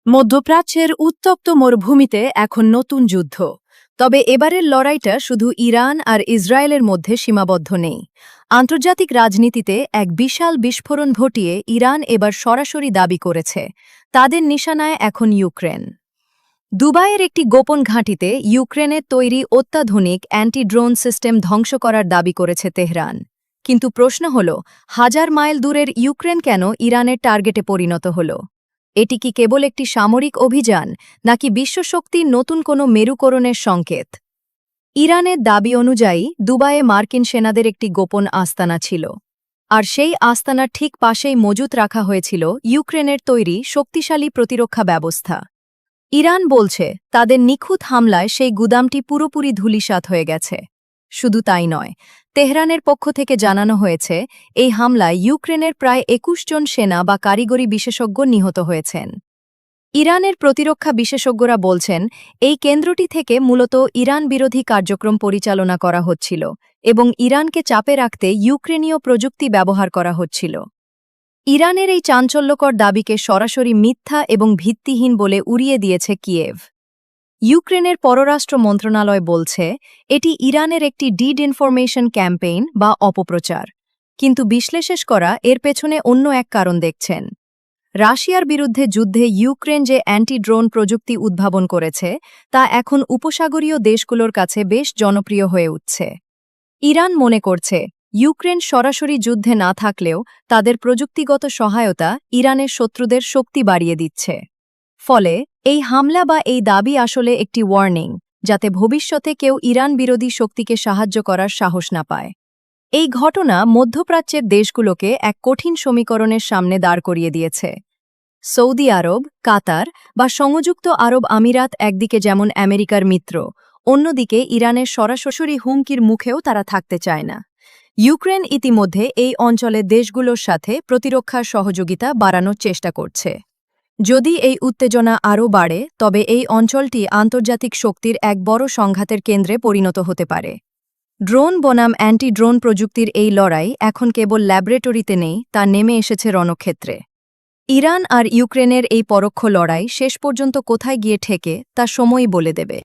মধ্যপ্রাচ্যের উত্তপ্ত মরুভূমিতে এখন নতুন যুদ্ধ। তবে এবারের লড়াইটা শুধু ইরান আর ইসরায়েলের মধ্যে সীমাবদ্ধ নেই। আন্তর্জাতিক রাজনীতিতে এক বিশাল বিস্ফোরণ ঘটিয়ে ইরান এবার সরাসরি দাবি করেছে তাদের নিশানায় এখন ইউক্রেন। দুবাইয়ের একটি গোপন ঘাঁটিতে ইউক্রেনের তৈরি অত্যাধুনিক অ্যান্টি ড্রোন সিস্টেম ধ্বংস করার দাবি করেছে তেহরান। কিন্তু প্রশ্ন হল, হাজার মাইল দূরের ইউক্রেন কেন ইরানের টার্গেটে পরিণত হল? এটি কি কেবল একটি সামরিক অভিযান, নাকি বিশ্বশক্তির নতুন কোনো মেরুকরণের সংকেত? ইরানের দাবি অনুযায়ী দুবাইয়ে মার্কিন সেনাদের একটি গোপন আস্তানা ছিল, আর সেই আস্তানার ঠিক পাশেই মজুত রাখা হয়েছিল ইউক্রেনের তৈরি শক্তিশালী প্রতিরক্ষা ব্যবস্থা। ইরান বলছে তাদের নিখুঁত হামলায় সেই গুদামটি পুরোপুরি ধূলিসাৎ হয়ে গেছে। শুধু তাই নয়, তেহরানের পক্ষ থেকে জানানো হয়েছে এই হামলায় ইউক্রেনের প্রায় ২১ জন সেনা বা কারিগরি বিশেষজ্ঞ নিহত হয়েছেন। ইরানের প্রতিরক্ষা বিশেষজ্ঞরা বলছেন এই কেন্দ্রটি থেকে মূলত ইরান বিরোধী কার্যক্রম পরিচালনা করা হচ্ছিল এবং ইরানকে চাপে রাখতে ইউক্রেনীয় প্রযুক্তি ব্যবহার করা হচ্ছিল। ইরানের এই চাঞ্চল্যকর দাবিকে সরাসরি মিথ্যা এবং ভিত্তিহীন বলে উড়িয়ে দিয়েছে কিয়েভ। ইউক্রেনের পররাষ্ট্র মন্ত্রণালয় বলছে এটি ইরানের একটি ডিসইনফরমেশন ক্যাম্পেইন বা অপপ্রচার, কিন্তু বিশ্লেষকরা এর পেছনে অন্য এক কারণ দেখছেন। রাশিয়ার বিরুদ্ধে যুদ্ধে ইউক্রেন যে অ্যান্টি ড্রোন প্রযুক্তি উদ্ভাবন করেছে তা এখন উপসাগরীয় দেশগুলোর কাছে বেশ জনপ্রিয় হয়ে উঠছে। ইরান মনে করছে ইউক্রেন সরাসরি যুদ্ধে না থাকলেও তাদের প্রযুক্তিগত সহায়তা ইরানের শত্রুদের শক্তি বাড়িয়ে দিচ্ছে। ফলে এই হামলা বা এই দাবি আসলে একটি ওয়ার্নিং, যাতে ভবিষ্যতে কেউ ইরান বিরোধী শক্তিকে সাহায্য করার সাহস না পায়। এই ঘটনা মধ্যপ্রাচ্যের দেশগুলোকে এক কঠিন সমীকরণের সামনে দাঁড় করিয়ে দিয়েছে। সৌদি আরব, কাতার বা সংযুক্ত আরব আমিরাত একদিকে যেমন আমেরিকার মিত্র, অন্যদিকে ইরানের সরাসরি হুমকির মুখেও তারা থাকতে চায় না। ইউক্রেন ইতিমধ্যে এই অঞ্চলের দেশগুলোর সাথে প্রতিরক্ষা সহযোগিতা বাড়ানোর চেষ্টা করছে। যদি এই উত্তেজনা আরও বাড়ে, তবে এই অঞ্চলটি আন্তর্জাতিক শক্তির এক বড় সংঘাতের কেন্দ্রে পরিণত হতে পারে। ড্রোন বনাম অ্যান্টি ড্রোন প্রযুক্তির এই লড়াই এখন কেবল ল্যাবরেটরিতে নেই, তা নেমে এসেছে রণক্ষেত্রে। ইরান আর ইউক্রেনের এই পরোক্ষ লড়াই শেষ পর্যন্ত কোথায় গিয়ে ঠেকে তা সময়ই বলে দেবে।